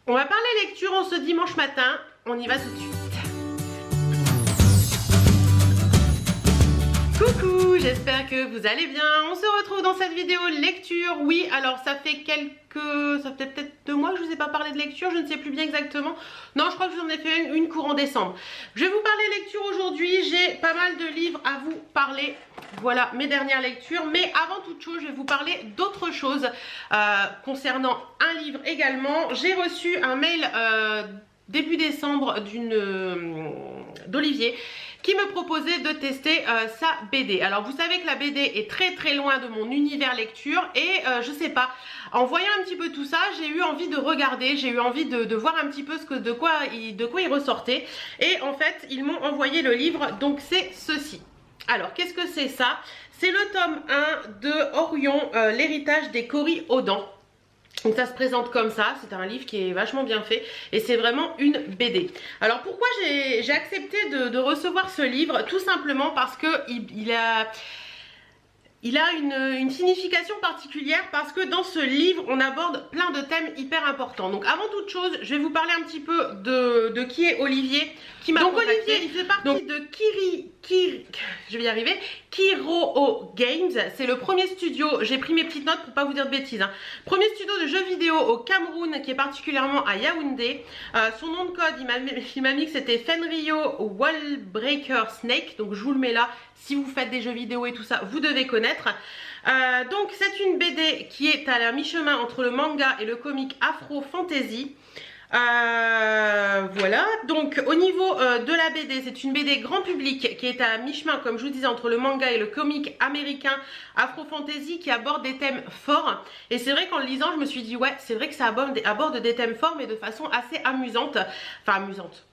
On va parler lecture en ce dimanche matin, on y va tout de suite. Coucou, j'espère que vous allez bien. On se retrouve dans cette vidéo lecture. Oui, alors ça fait peut-être 2 mois que je vous ai pas parlé de lecture, je ne sais plus bien exactement. Non, je crois que je vous en ai fait une courant décembre. Je vais vous parler lecture aujourd'hui, j'ai pas mal de livres à vous parler. Voilà mes dernières lectures, mais avant toute chose, je vais vous parler d'autre chose concernant un livre également. J'ai reçu un mail début décembre d'Olivier qui me proposait de tester sa BD. Alors vous savez que la BD est très loin de mon univers lecture et je sais pas, en voyant un petit peu tout ça, j'ai eu envie de regarder, j'ai eu envie de voir un petit peu de quoi il ressortait, et en fait ils m'ont envoyé le livre, donc c'est ceci. Alors qu'est-ce que c'est ça? C'est le tome 1 de Orion, l'héritage des Cory-Audans. Donc ça se présente comme ça, c'est un livre qui est vachement bien fait et c'est vraiment une BD. Alors pourquoi j'ai accepté de recevoir ce livre? Tout simplement parce que il a une signification particulière, parce que dans ce livre on aborde plein de thèmes hyper importants. Donc avant toute chose, je vais vous parler un petit peu de qui est Olivier qui m'a contacté. Olivier, il fait partie de je vais y arriver, Kiroo Games. C'est le premier studio, j'ai pris mes petites notes pour pas vous dire de bêtises, hein. Premier studio de jeux vidéo au Cameroun, qui est particulièrement à Yaoundé. Son nom de code, il m'a mis que c'était Fenrio Wallbreaker Snake, donc je vous le mets là. Si vous faites des jeux vidéo et tout ça, vous devez connaître. Donc c'est une BD qui est à la mi-chemin entre le manga et le comic afro-fantasy. Voilà, donc au niveau de la BD, c'est une BD grand public qui est à mi-chemin, comme je vous disais, entre le manga et le comic américain afro-fantasy, qui aborde des thèmes forts. Et c'est vrai qu'en le lisant, je me suis dit ouais, c'est vrai que ça aborde des thèmes forts, mais de façon assez amusante. Enfin amusante,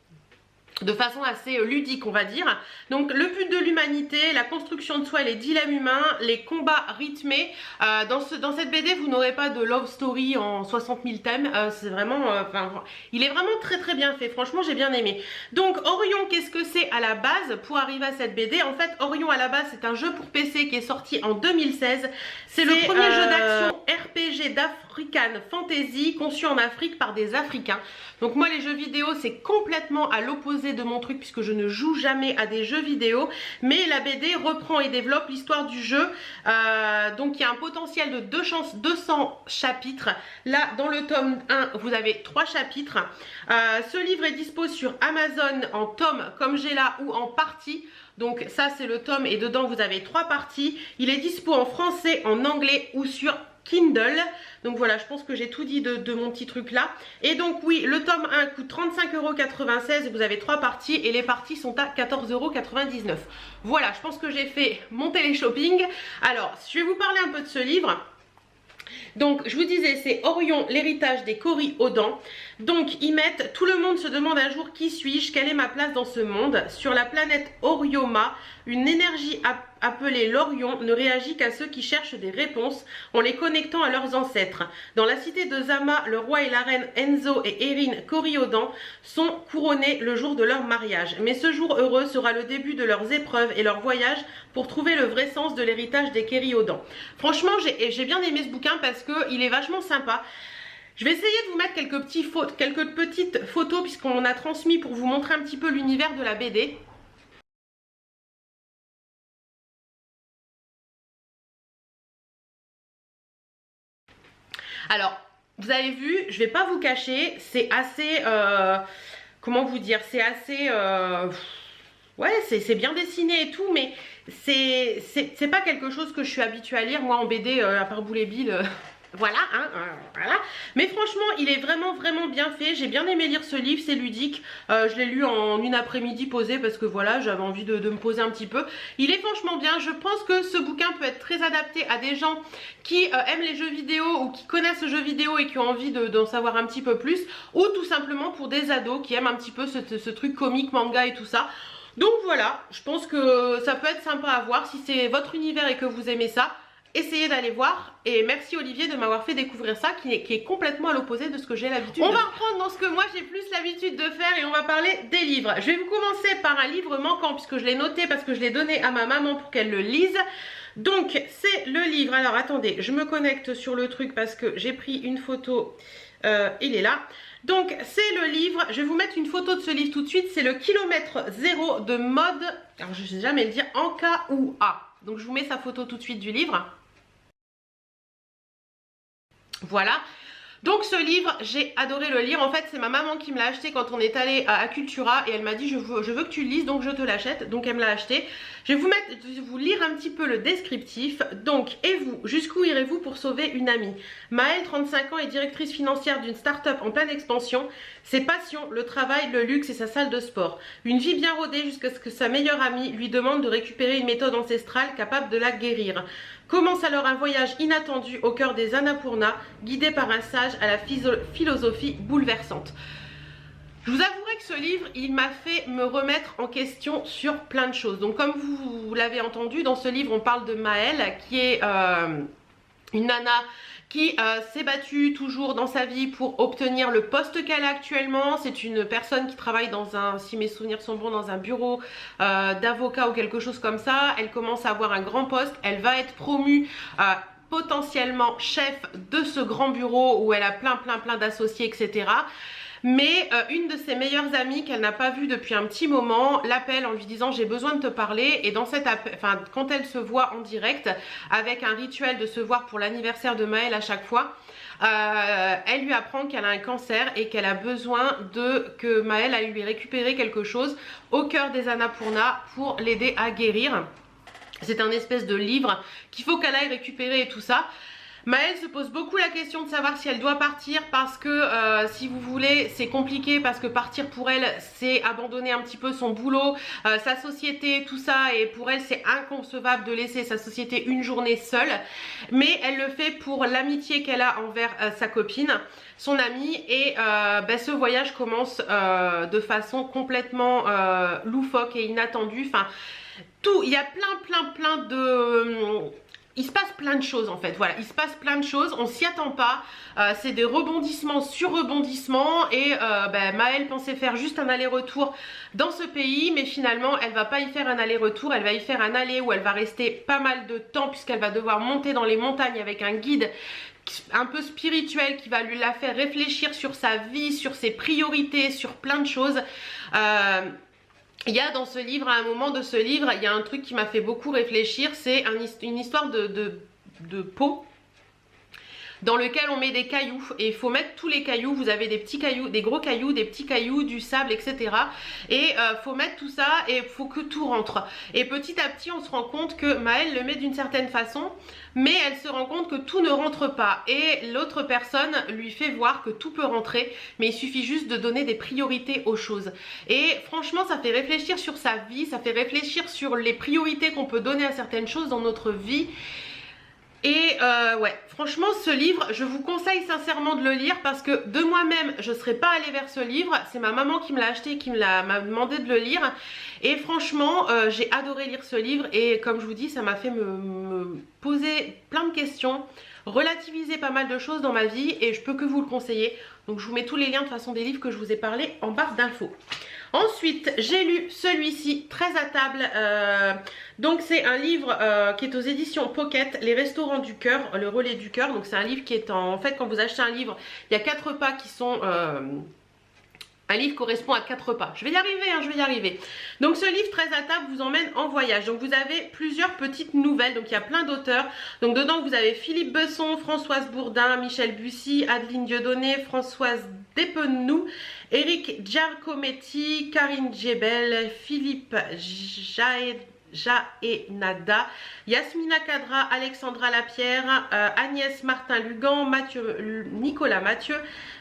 de façon assez ludique, on va dire. Donc le but de l'humanité, la construction de soi, les dilemmes humains, les combats rythmés. Dans cette BD, vous n'aurez pas de love story en 60 000 thèmes. C'est vraiment, il est vraiment très bien fait. Franchement, j'ai bien aimé. Donc Orion, qu'est-ce que c'est à la base pour arriver à cette BD? En fait, Orion à la base, c'est un jeu pour PC qui est sorti en 2016. C'est le premier jeu d'action RPG d'African Fantasy conçu en Afrique par des Africains. Donc moi, les jeux vidéo, c'est complètement à l'opposé de mon truc, puisque je ne joue jamais à des jeux vidéo, mais la BD reprend et développe l'histoire du jeu. Donc il y a un potentiel de 200 chapitres. Là, dans le tome 1, vous avez 3 chapitres. Ce livre est dispo sur Amazon en tome, comme j'ai là, ou en partie. Donc ça, c'est le tome, et dedans vous avez 3 parties. Il est dispo en français, en anglais ou sur Kindle. Donc voilà, je pense que j'ai tout dit de mon petit truc là. Et donc oui, le tome 1 coûte 35,96 €. Vous avez 3 parties et les parties sont à 14,99 €. Voilà, je pense que j'ai fait mon télé-shopping. Alors, je vais vous parler un peu de ce livre. Donc je vous disais, c'est Orion, l'héritage des Cory-Audans. Donc ils mettent, tout le monde se demande un jour qui suis-je, quelle est ma place dans ce monde. Sur la planète Orioma, une énergie appelée l'Orion ne réagit qu'à ceux qui cherchent des réponses en les connectant à leurs ancêtres. Dans la cité de Zama, le roi et la reine Enzo et Erin Cory-Audan sont couronnés le jour de leur mariage. Mais ce jour heureux sera le début de leurs épreuves et leur voyage pour trouver le vrai sens de l'héritage des Cory-Audans. Franchement, j'ai bien aimé ce bouquin parce qu'il est vachement sympa. Je vais essayer de vous mettre quelques petites photos puisqu'on m'en a transmis pour vous montrer un petit peu l'univers de la BD. Alors, vous avez vu, je vais pas vous cacher, c'est assez, comment vous dire, c'est assez, ouais, c'est bien dessiné et tout, mais c'est pas quelque chose que je suis habituée à lire, moi en BD, à part Boule et Bill. Voilà, hein, voilà. Mais franchement, il est vraiment bien fait. J'ai bien aimé lire ce livre, c'est ludique. Je l'ai lu en une après-midi posée parce que voilà, j'avais envie de me poser un petit peu. Il est franchement bien. Je pense que ce bouquin peut être très adapté à des gens qui aiment les jeux vidéo ou qui connaissent le jeu vidéo et qui ont envie d'en savoir un petit peu plus. Ou tout simplement pour des ados qui aiment un petit peu ce truc comique, manga et tout ça. Donc voilà, je pense que ça peut être sympa à voir si c'est votre univers et que vous aimez ça. Essayez d'aller voir, et merci Olivier de m'avoir fait découvrir ça qui est complètement à l'opposé de ce que j'ai l'habitude. On va reprendre dans ce que moi j'ai plus l'habitude de faire et on va parler des livres. Je vais vous commencer par un livre manquant puisque je l'ai noté parce que je l'ai donné à ma maman pour qu'elle le lise. Donc c'est le livre, alors attendez, je me connecte sur le truc parce que j'ai pris une photo il est là. Donc c'est le livre, je vais vous mettre une photo de ce livre tout de suite, c'est le kilomètre zéro de mode, alors je ne sais jamais le dire, en K ou A. Donc je vous mets sa photo tout de suite du livre. Voilà. Donc ce livre, j'ai adoré le lire. En fait, c'est ma maman qui me l'a acheté quand on est allé à Cultura et elle m'a dit je veux que tu le lises, donc je te l'achète. Donc elle me l'a acheté. Je vais vous lire un petit peu le descriptif. Donc, et vous, jusqu'où irez-vous pour sauver une amie? Maëlle, 35 ans, est directrice financière d'une start-up en pleine expansion. Ses passions, le travail, le luxe et sa salle de sport. Une vie bien rodée jusqu'à ce que sa meilleure amie lui demande de récupérer une méthode ancestrale capable de la guérir. Commence alors un voyage inattendu au cœur des Annapurna, guidé par un sage à la philosophie bouleversante. Je vous avouerai que ce livre, il m'a fait me remettre en question sur plein de choses. Donc comme vous l'avez entendu, dans ce livre, on parle de Maëlle, qui est une nana qui s'est battue toujours dans sa vie pour obtenir le poste qu'elle a actuellement. C'est une personne qui travaille dans un, si mes souvenirs sont bons, dans un bureau d'avocat ou quelque chose comme ça. Elle commence à avoir un grand poste, elle va être promue potentiellement chef de ce grand bureau où elle a plein d'associés, etc. Mais une de ses meilleures amies qu'elle n'a pas vue depuis un petit moment l'appelle en lui disant j'ai besoin de te parler, et dans cette quand elle se voit en direct avec un rituel de se voir pour l'anniversaire de Maëlle à chaque fois, elle lui apprend qu'elle a un cancer et qu'elle a besoin que Maëlle aille lui récupérer quelque chose au cœur des Annapurna pour l'aider à guérir. C'est un espèce de livre qu'il faut qu'elle aille récupérer et tout ça. Maëlle se pose beaucoup la question de savoir si elle doit partir parce que si vous voulez c'est compliqué, parce que partir pour elle c'est abandonner un petit peu son boulot, sa société, tout ça, et pour elle c'est inconcevable de laisser sa société une journée seule, mais elle le fait pour l'amitié qu'elle a envers sa copine, son amie, et ce voyage commence de façon complètement loufoque et inattendue. Enfin tout, il y a plein de... il se passe plein de choses en fait, voilà, il se passe plein de choses, on s'y attend pas, c'est des rebondissements sur rebondissements, et Maëlle pensait faire juste un aller-retour dans ce pays, mais finalement elle va pas y faire un aller-retour, elle va y faire un aller où elle va rester pas mal de temps puisqu'elle va devoir monter dans les montagnes avec un guide un peu spirituel qui va la faire réfléchir sur sa vie, sur ses priorités, sur plein de choses. Il y a dans ce livre, à un moment de ce livre, il y a un truc qui m'a fait beaucoup réfléchir, c'est une histoire de pot dans lequel on met des cailloux, et il faut mettre tous les cailloux. Vous avez des petits cailloux, des gros cailloux, des petits cailloux, du sable, etc. Et faut mettre tout ça et il faut que tout rentre. Et petit à petit on se rend compte que Maëlle le met d'une certaine façon, mais elle se rend compte que tout ne rentre pas, et l'autre personne lui fait voir que tout peut rentrer, mais il suffit juste de donner des priorités aux choses. Et franchement ça fait réfléchir sur sa vie, ça fait réfléchir sur les priorités qu'on peut donner à certaines choses dans notre vie. Et ouais, franchement ce livre, je vous conseille sincèrement de le lire, parce que de moi-même je ne serais pas allée vers ce livre. C'est ma maman qui me l'a acheté, qui m'a demandé de le lire, et franchement j'ai adoré lire ce livre, et comme je vous dis ça m'a fait me poser plein de questions, relativiser pas mal de choses dans ma vie, et je peux que vous le conseiller. Donc je vous mets tous les liens de toute façon des livres que je vous ai parlé en barre d'infos. Ensuite, j'ai lu celui-ci, Très à table. Donc c'est un livre qui est aux éditions Pocket, Les restaurants du cœur, le relais du cœur. Donc c'est un livre qui est en fait, quand vous achetez un livre, il y a 4 repas qui sont... un livre correspond à 4 repas. Je vais y arriver, hein, je vais y arriver. Donc ce livre Très à table vous emmène en voyage. Donc vous avez plusieurs petites nouvelles. Donc il y a plein d'auteurs. Donc dedans vous avez Philippe Besson, Françoise Bourdin, Michel Bussy, Adeline Dieudonné, Françoise Despenou, Eric Giacometti, Karine Djebel, Philippe Jaénada, Yasmina Kadra, Alexandra Lapierre, Agnès Martin-Lugan, Nicolas Mathieu,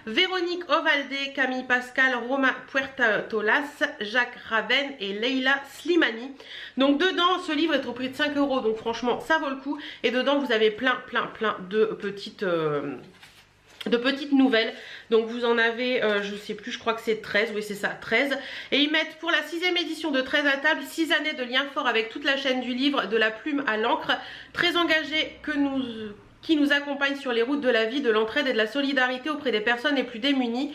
Véronique Ovalde, Camille Pascal, Romain Puertolas, Jacques Raven et Leila Slimani. Donc dedans, ce livre est au prix de 5 €, donc franchement ça vaut le coup. Et dedans vous avez plein de petites nouvelles. Donc vous en avez, je sais plus, je crois que c'est 13, oui c'est ça, 13. Et ils mettent pour la 6e édition de Très à table, 6 années de lien fort avec toute la chaîne du livre, de la plume à l'encre, très engagé qui nous accompagne sur les routes de la vie, de l'entraide et de la solidarité auprès des personnes les plus démunies.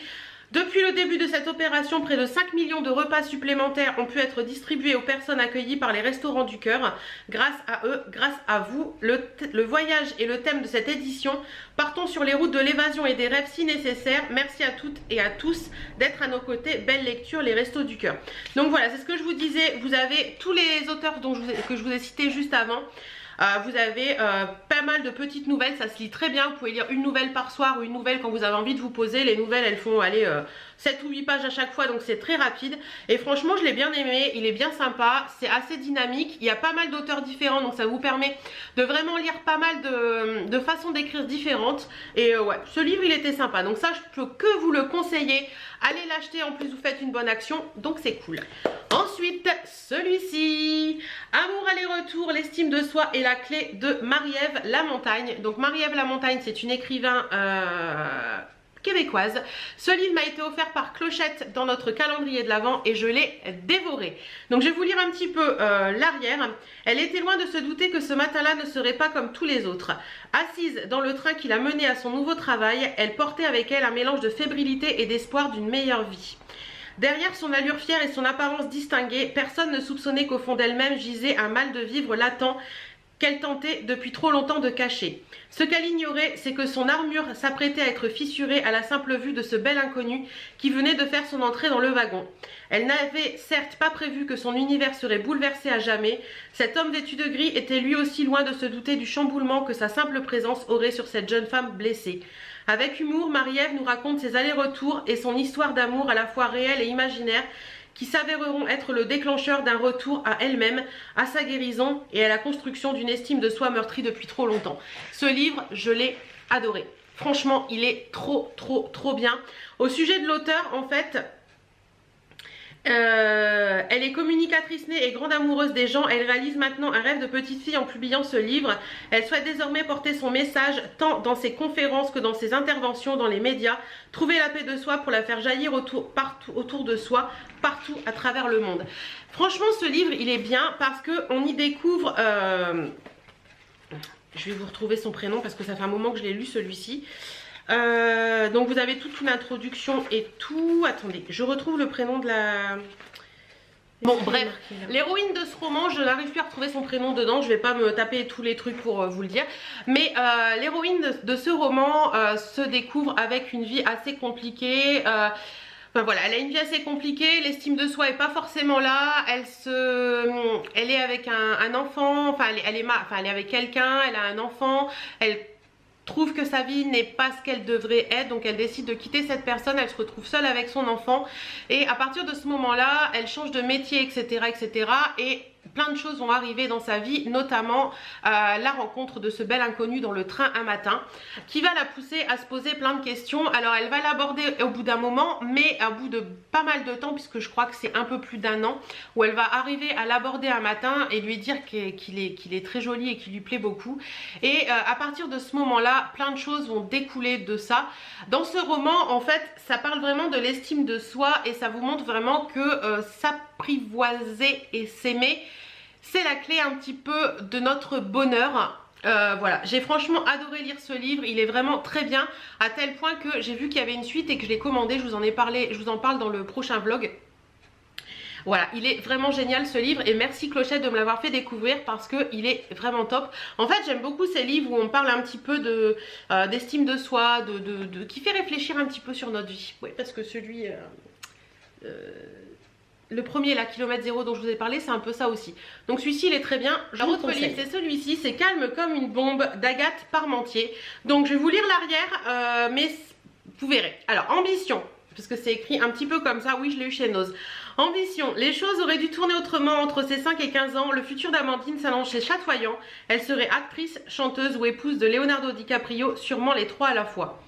Depuis le début de cette opération, près de 5 millions de repas supplémentaires ont pu être distribués aux personnes accueillies par les Restos du Cœur. Grâce à eux, grâce à vous, le voyage est le thème de cette édition. Partons sur les routes de l'évasion et des rêves si nécessaire. Merci à toutes et à tous d'être à nos côtés. Belle lecture, les Restos du Cœur. Donc voilà, c'est ce que je vous disais. Vous avez tous les auteurs que je vous ai cités juste avant. Vous avez pas mal de petites nouvelles, ça se lit très bien. Vous pouvez lire une nouvelle par soir ou une nouvelle quand vous avez envie de vous poser. Les nouvelles elles font aller 7 ou 8 pages à chaque fois, donc c'est très rapide. Et franchement je l'ai bien aimé, il est bien sympa, c'est assez dynamique. Il y a pas mal d'auteurs différents, donc ça vous permet de vraiment lire pas mal de façons d'écrire différentes. Et ouais, ce livre il était sympa, donc ça je peux que vous le conseiller. Allez l'acheter, en plus vous faites une bonne action, donc c'est cool. Ensuite, celui-ci, Amour aller-retour, l'estime de soi et la clé de Marie-Ève Lamontagne. Donc Marie-Ève Lamontagne, c'est une écrivain québécoise. Ce livre m'a été offert par Clochette dans notre calendrier de l'Avent et je l'ai dévoré. Donc je vais vous lire un petit peu l'arrière. Elle était loin de se douter que ce matin-là ne serait pas comme tous les autres. Assise dans le train qui l'a menée à son nouveau travail, elle portait avec elle un mélange de fébrilité et d'espoir d'une meilleure vie. Derrière son allure fière et son apparence distinguée, personne ne soupçonnait qu'au fond d'elle-même gisait un mal de vivre latent qu'elle tentait depuis trop longtemps de cacher. Ce qu'elle ignorait, c'est que son armure s'apprêtait à être fissurée à la simple vue de ce bel inconnu qui venait de faire son entrée dans le wagon. Elle n'avait certes pas prévu que son univers serait bouleversé à jamais. Cet homme vêtu de gris était lui aussi loin de se douter du chamboulement que sa simple présence aurait sur cette jeune femme blessée. Avec humour, Marie-Ève nous raconte ses allers-retours et son histoire d'amour à la fois réelle et imaginaire qui s'avéreront être le déclencheur d'un retour à elle-même, à sa guérison et à la construction d'une estime de soi meurtrie depuis trop longtemps. Ce livre, je l'ai adoré. Franchement, il est trop bien. Au sujet de l'auteur, en fait, elle est communicatrice née et grande amoureuse des gens. Elle réalise maintenant un rêve de petite fille en publiant ce livre. Elle souhaite désormais porter son message tant dans ses conférences que dans ses interventions dans les médias. Trouver la paix de soi pour la faire jaillir autour de soi, partout à travers le monde. Franchement, ce livre, il est bien parce qu'on y découvre... je vais vous retrouver son prénom parce que ça fait un moment que je l'ai lu celui-ci. Donc vous avez toute une introduction et tout. Attendez, je retrouve le prénom de la... Bon bref, l'héroïne de ce roman, je n'arrive plus à retrouver son prénom dedans. Je vais pas me taper tous les trucs pour vous le dire. Mais l'héroïne de ce roman se découvre avec une vie assez compliquée. Enfin voilà, elle a une vie assez compliquée, l'estime de soi est pas forcément là, elle est avec un enfant, enfin elle est avec quelqu'un, elle a un enfant, elle trouve que sa vie n'est pas ce qu'elle devrait être, donc elle décide de quitter cette personne, elle se retrouve seule avec son enfant et à partir de ce moment là elle change de métier etc et plein de choses vont arriver dans sa vie, notamment la rencontre de ce bel inconnu dans le train un matin qui va la pousser à se poser plein de questions. Alors elle va l'aborder au bout d'un moment, mais au bout de pas mal de temps, puisque je crois que c'est un peu plus d'un an, où elle va arriver à l'aborder un matin et lui dire qu'il est très joli et qu'il lui plaît beaucoup. Et à partir de ce moment là, plein de choses vont découler de ça. Dans ce roman, en fait, ça parle vraiment de l'estime de soi et ça vous montre vraiment que s'apprivoiser et s'aimer, c'est la clé un petit peu de notre bonheur. Voilà, j'ai franchement adoré lire ce livre, il est vraiment très bien, à tel point que j'ai vu qu'il y avait une suite et que je l'ai commandé, je vous en ai parlé, je vous en parle dans le prochain vlog. Voilà, il est vraiment génial ce livre et merci Clochette de me l'avoir fait découvrir parce qu'il est vraiment top. En fait, j'aime beaucoup ces livres où on parle un petit peu d'estime de soi, qui fait réfléchir un petit peu sur notre vie. Oui, parce que celui... le premier, la kilomètre zéro dont je vous ai parlé, c'est un peu ça aussi. Donc celui-ci, il est très bien. L'autre livre, c'est celui-ci, c'est Calme comme une bombe d'Agathe Parmentier. Donc je vais vous lire l'arrière, mais vous verrez. Alors, ambition, parce que c'est écrit un petit peu comme ça, oui, je l'ai eu chez Noz. Ambition, les choses auraient dû tourner autrement entre ses 5 et 15 ans. Le futur d'Amandine s'annonçait chatoyant. Elle serait actrice, chanteuse ou épouse de Leonardo DiCaprio, sûrement les trois à la fois.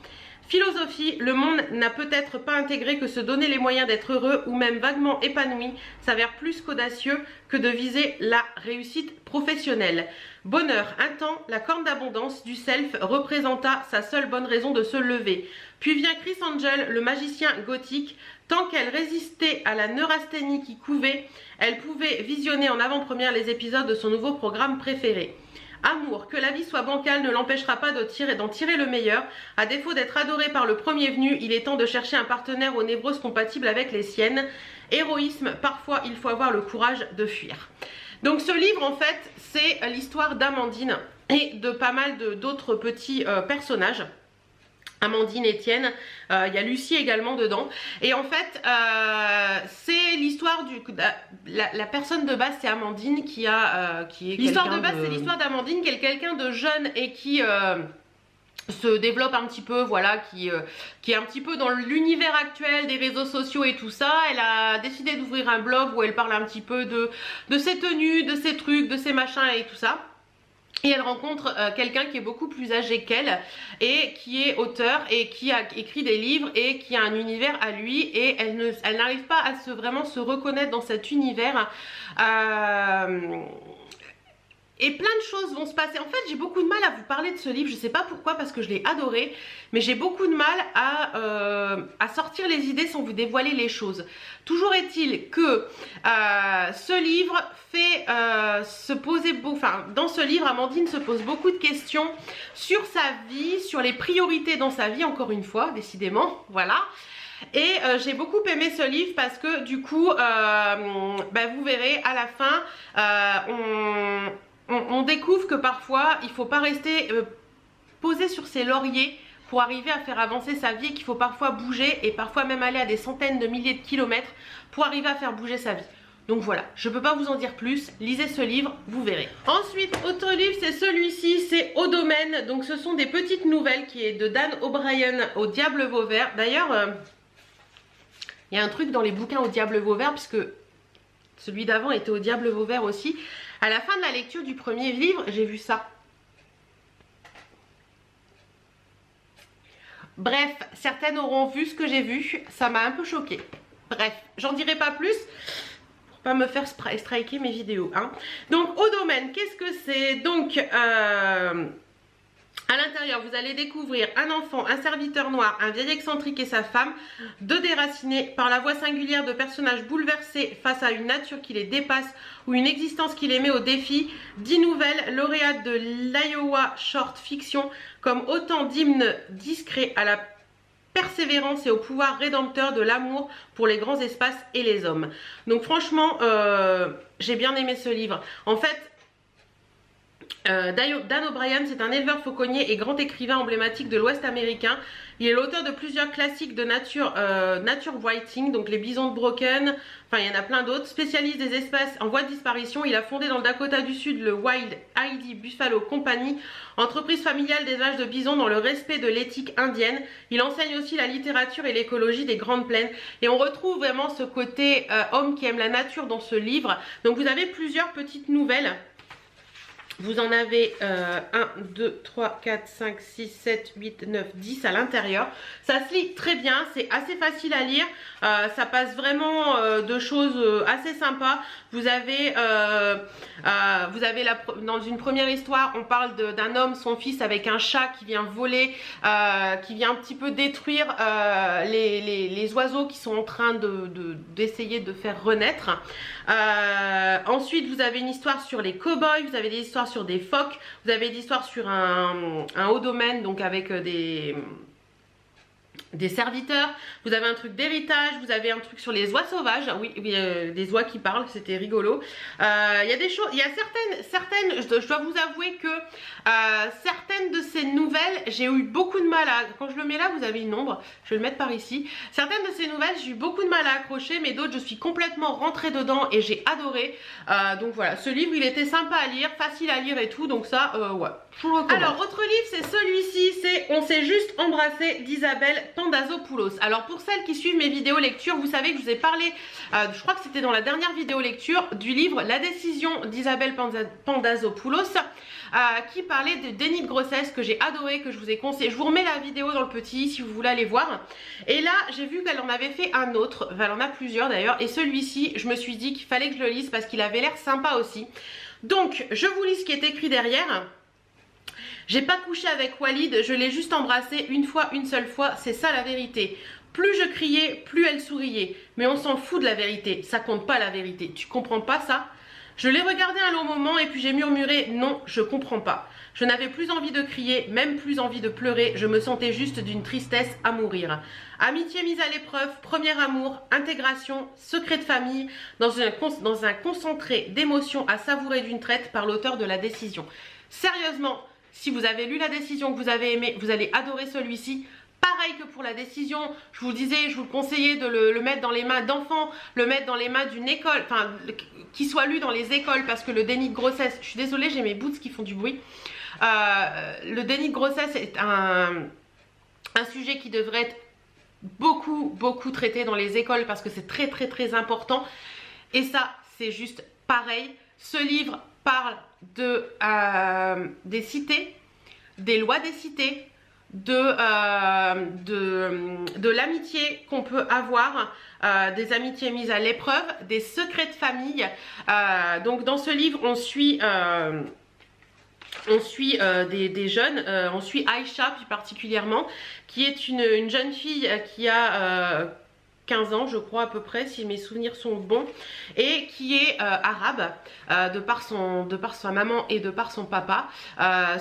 Philosophie, le monde n'a peut-être pas intégré que se donner les moyens d'être heureux ou même vaguement épanoui s'avère plus qu'audacieux que de viser la réussite professionnelle. Bonheur, un temps, la corne d'abondance du self représenta sa seule bonne raison de se lever. Puis vient Chris Angel, le magicien gothique. Tant qu'elle résistait à la neurasthénie qui couvait, elle pouvait visionner en avant-première les épisodes de son nouveau programme préféré. Amour, que la vie soit bancale ne l'empêchera pas d'en tirer le meilleur. À défaut d'être adoré par le premier venu, il est temps de chercher un partenaire aux névroses compatibles avec les siennes. Héroïsme, parfois il faut avoir le courage de fuir. Donc ce livre en fait c'est l'histoire d'Amandine et de pas mal d'autres petits personnages. Amandine, Étienne, il y a Lucie également dedans. Et en fait, c'est l'histoire du... La personne de base, c'est Amandine qui est l'histoire de base, c'est l'histoire d'Amandine qui est quelqu'un de jeune et qui... se développe un petit peu, voilà, qui est un petit peu dans l'univers actuel des réseaux sociaux et tout ça. Elle a décidé d'ouvrir un blog où elle parle un petit peu de ses tenues, de ses trucs, de ses machins et tout ça. Et elle rencontre quelqu'un qui est beaucoup plus âgé qu'elle et qui est auteur et qui a écrit des livres et qui a un univers à lui, et elle n'arrive pas à vraiment se reconnaître dans cet univers. Et plein de choses vont se passer. En fait, j'ai beaucoup de mal à vous parler de ce livre. Je ne sais pas pourquoi, parce que je l'ai adoré. Mais j'ai beaucoup de mal à sortir les idées sans vous dévoiler les choses. Toujours est-il que ce livre fait se poser... Enfin, dans ce livre, Amandine se pose beaucoup de questions sur sa vie, sur les priorités dans sa vie, encore une fois, décidément. Voilà. Et j'ai beaucoup aimé ce livre parce que du coup, vous verrez à la fin, on découvre que parfois il ne faut pas rester posé sur ses lauriers pour arriver à faire avancer sa vie, et qu'il faut parfois bouger et parfois même aller à des centaines de milliers de kilomètres pour arriver à faire bouger sa vie. Donc voilà, je ne peux pas vous en dire plus, lisez ce livre, vous verrez. Ensuite, autre livre, c'est celui-ci, c'est Au Domaine. Donc ce sont des petites nouvelles qui est de Dan O'Brien au Diable Vauvert. D'ailleurs, il y a un truc dans les bouquins au Diable Vauvert, puisque celui d'avant était au Diable Vauvert aussi. À la fin de la lecture du premier livre, j'ai vu ça. Bref, certaines auront vu ce que j'ai vu. Ça m'a un peu choquée. Bref, j'en dirai pas plus pour pas me faire striker mes vidéos. Hein. Donc, Au Domaine, qu'est-ce que c'est? Donc, à l'intérieur, vous allez découvrir un enfant, un serviteur noir, un vieil excentrique et sa femme, deux déracinés par la voix singulière de personnages bouleversés face à une nature qui les dépasse ou une existence qui les met au défi. 10 nouvelles lauréates de l'Iowa Short Fiction comme autant d'hymnes discrets à la persévérance et au pouvoir rédempteur de l'amour pour les grands espaces et les hommes. Donc franchement, j'ai bien aimé ce livre. En fait, Dan O'Brien, c'est un éleveur fauconnier et grand écrivain emblématique de l'Ouest américain. Il est l'auteur de plusieurs classiques de nature writing, donc les bisons de Broken, enfin il y en a plein d'autres. Spécialiste des espèces en voie de disparition, il a fondé dans le Dakota du Sud le Wild Heidi Buffalo Company, entreprise familiale d'élevage de bisons dans le respect de l'éthique indienne. Il enseigne aussi la littérature et l'écologie des grandes plaines. Et on retrouve vraiment ce côté homme qui aime la nature dans ce livre. Donc vous avez plusieurs petites nouvelles. Vous en avez 1, 2, 3, 4, 5, 6, 7, 8, 9, 10 à l'intérieur. Ça se lit très bien, c'est assez facile à lire. Ça passe vraiment de choses assez sympas. Vous avez dans une première histoire, on parle d'un homme, son fils, avec un chat qui vient voler, qui vient un petit peu détruire les oiseaux qui sont en train d'essayer de faire renaître. Ensuite, vous avez une histoire sur les cow-boys, vous avez des histoires sur des phoques, vous avez des histoires sur un haut domaine, donc avec des serviteurs, vous avez un truc d'héritage, vous avez un truc sur les oies sauvages, oui, des oies qui parlent, c'était rigolo. Il y a des choses, il y a certaines, je dois vous avouer que certaines de ces nouvelles, j'ai eu beaucoup de mal à, quand je le mets là, vous avez une ombre, je vais le mettre par ici. Certaines de ces nouvelles, j'ai eu beaucoup de mal à accrocher, mais d'autres, je suis complètement rentrée dedans et j'ai adoré. Donc voilà, ce livre, il était sympa à lire, facile à lire et tout, donc ça, ouais, je vous le recommande. Alors, autre livre, c'est celui-ci, c'est On s'est juste embrassé d'Isabelle Pandazopoulos. Alors pour celles qui suivent mes vidéos lecture, vous savez que je vous ai parlé, je crois que c'était dans la dernière vidéo lecture, du livre La décision d'Isabelle Pandazopoulos, qui parlait de déni de grossesse, que j'ai adoré, que je vous ai conseillé. Je vous remets la vidéo dans le petit si vous voulez aller voir. Et là j'ai vu qu'elle en avait fait un autre, enfin, elle en a plusieurs d'ailleurs, et celui-ci je me suis dit qu'il fallait que je le lise parce qu'il avait l'air sympa aussi. Donc je vous lis ce qui est écrit derrière. J'ai pas couché avec Walid, je l'ai juste embrassé une fois, une seule fois, c'est ça la vérité. Plus je criais, plus elle souriait. Mais on s'en fout de la vérité, ça compte pas la vérité. Tu comprends pas ça? Je l'ai regardé un long moment et puis j'ai murmuré non, je comprends pas. Je n'avais plus envie de crier, même plus envie de pleurer, je me sentais juste d'une tristesse à mourir. Amitié mise à l'épreuve, premier amour, intégration, secret de famille, dans un concentré d'émotions à savourer d'une traite par l'auteur de La Décision. Sérieusement, si vous avez lu La Décision, que vous avez aimé, vous allez adorer celui-ci. Pareil que pour La Décision, je vous disais, je vous le conseillais de le mettre dans les mains d'enfants, le mettre dans les mains d'une école, enfin, qu'il soit lu dans les écoles, parce que le déni de grossesse, je suis désolée, j'ai mes boots qui font du bruit. Le déni de grossesse est un sujet qui devrait être beaucoup traité dans les écoles, parce que c'est très important. Et ça, c'est juste pareil. Ce livre parle des cités, des lois des cités, de l'amitié qu'on peut avoir, des amitiés mises à l'épreuve, des secrets de famille. Donc dans ce livre, on suit des jeunes, on suit Aïcha plus particulièrement, qui est une jeune fille qui a 15 ans je crois à peu près, si mes souvenirs sont bons, et qui est arabe, de par sa maman et de par son papa.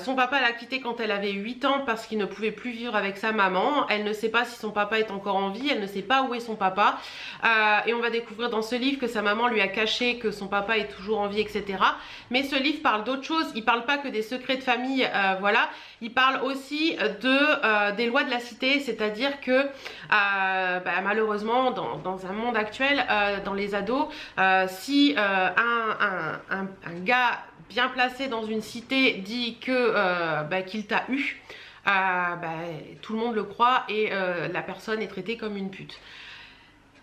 Son papa l'a quittée quand elle avait 8 ans parce qu'il ne pouvait plus vivre avec sa maman. Elle ne sait pas si son papa est encore en vie, elle ne sait pas où est son papa, et on va découvrir dans ce livre que sa maman lui a caché que son papa est toujours en vie, etc. Mais ce livre parle d'autre chose, il parle pas que des secrets de famille, voilà, il parle aussi des lois de la cité, c'est-à-dire que malheureusement dans un monde actuel, dans les ados, si un gars bien placé dans une cité dit que qu'il t'a eu, tout le monde le croit et la personne est traitée comme une pute.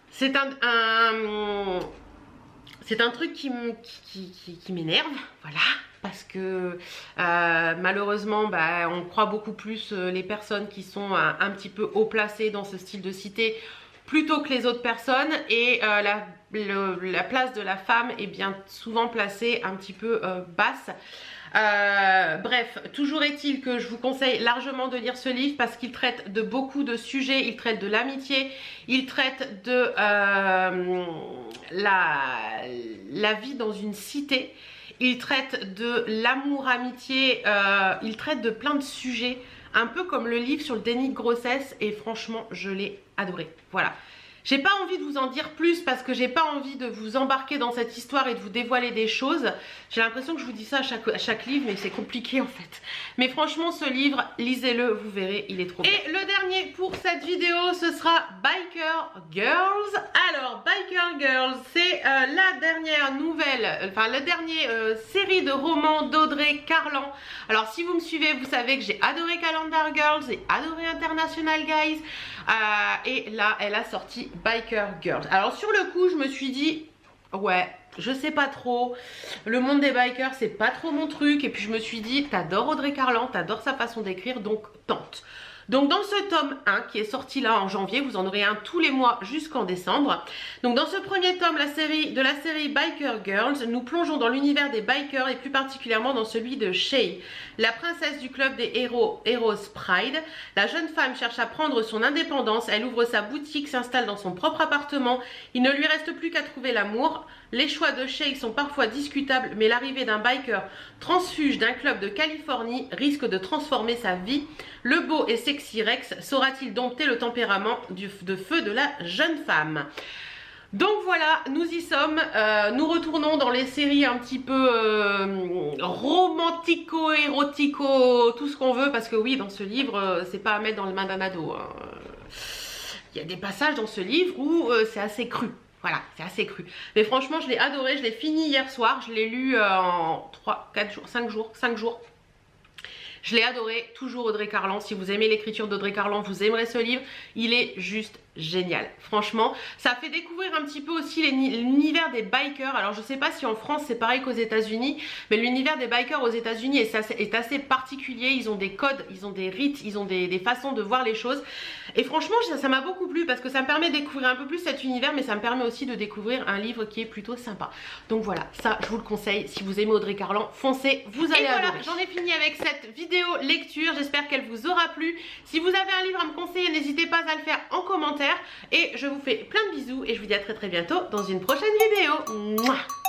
C'est un truc qui m'énerve, voilà, parce que malheureusement on croit beaucoup plus les personnes qui sont un petit peu haut placées dans ce style de cité plutôt que les autres personnes, et la place de la femme est bien souvent placée un petit peu basse. Bref, toujours est-il que je vous conseille largement de lire ce livre parce qu'il traite de beaucoup de sujets. Il traite de l'amitié, il traite de la vie dans une cité, il traite de l'amour-amitié, il traite de plein de sujets, un peu comme le livre sur le déni de grossesse, et franchement je l'ai adoré. Voilà. J'ai pas envie de vous en dire plus parce que j'ai pas envie de vous embarquer dans cette histoire et de vous dévoiler des choses. J'ai l'impression que je vous dis ça à chaque livre, mais c'est compliqué en fait. Mais franchement, ce livre, lisez-le, vous verrez, il est trop bien. Et le dernier pour cette vidéo, ce sera Biker Girls. Alors, Biker Girls, c'est la dernière nouvelle, enfin la dernière série de romans d'Audrey Carlan. Alors, si vous me suivez, vous savez que j'ai adoré Calendar Girls, j'ai adoré International Guys. Et là, elle a sorti Biker Girls. Alors sur le coup, je me suis dit, ouais, je sais pas trop, le monde des bikers, c'est pas trop mon truc. Et puis je me suis dit, t'adores Audrey Carlan, t'adores sa façon d'écrire, donc tente. Donc dans ce tome 1 qui est sorti là en janvier, vous en aurez un tous les mois jusqu'en décembre. Donc dans ce premier tome de la série Biker Girls, nous plongeons dans l'univers des bikers et plus particulièrement dans celui de Shay, la princesse du club des Heroes Pride. La jeune femme cherche à prendre son indépendance, elle ouvre sa boutique, s'installe dans son propre appartement. Il ne lui reste plus qu'à trouver l'amour. Les choix de Shay sont parfois discutables, mais l'arrivée d'un biker transfuge d'un club de Californie risque de transformer sa vie. Le beau et sexy Rex saura-t-il dompter le tempérament de feu de la jeune femme? Donc voilà, nous y sommes, nous retournons dans les séries un petit peu romantico, érotico, tout ce qu'on veut, parce que oui, dans ce livre, c'est pas à mettre dans le main d'un ado, hein. Il y a des passages dans ce livre où c'est assez cru. Voilà, c'est assez cru. Mais franchement, je l'ai adoré, je l'ai fini hier soir, je l'ai lu en 3, 4 jours, 5 jours. Je l'ai adoré, toujours Audrey Carlan. Si vous aimez l'écriture d'Audrey Carlan, vous aimerez ce livre. Il est juste génial. Franchement, ça fait découvrir un petit peu aussi l'univers des bikers. Alors, je sais pas si en France c'est pareil qu'aux États-Unis, mais l'univers des bikers aux États-Unis est assez particulier. Ils ont des codes, ils ont des rites, ils ont des façons de voir les choses. Et franchement, ça m'a beaucoup plu parce que ça me permet de découvrir un peu plus cet univers, mais ça me permet aussi de découvrir un livre qui est plutôt sympa. Donc voilà, ça, je vous le conseille. Si vous aimez Audrey Carlan, foncez, vous allez adorer. Voilà, j'en ai fini avec cette vidéo lecture. J'espère qu'elle vous aura plu. Si vous avez un livre à me conseiller, n'hésitez pas à le faire en commentaire. Et je vous fais plein de bisous et je vous dis à très bientôt dans une prochaine vidéo. Mouah.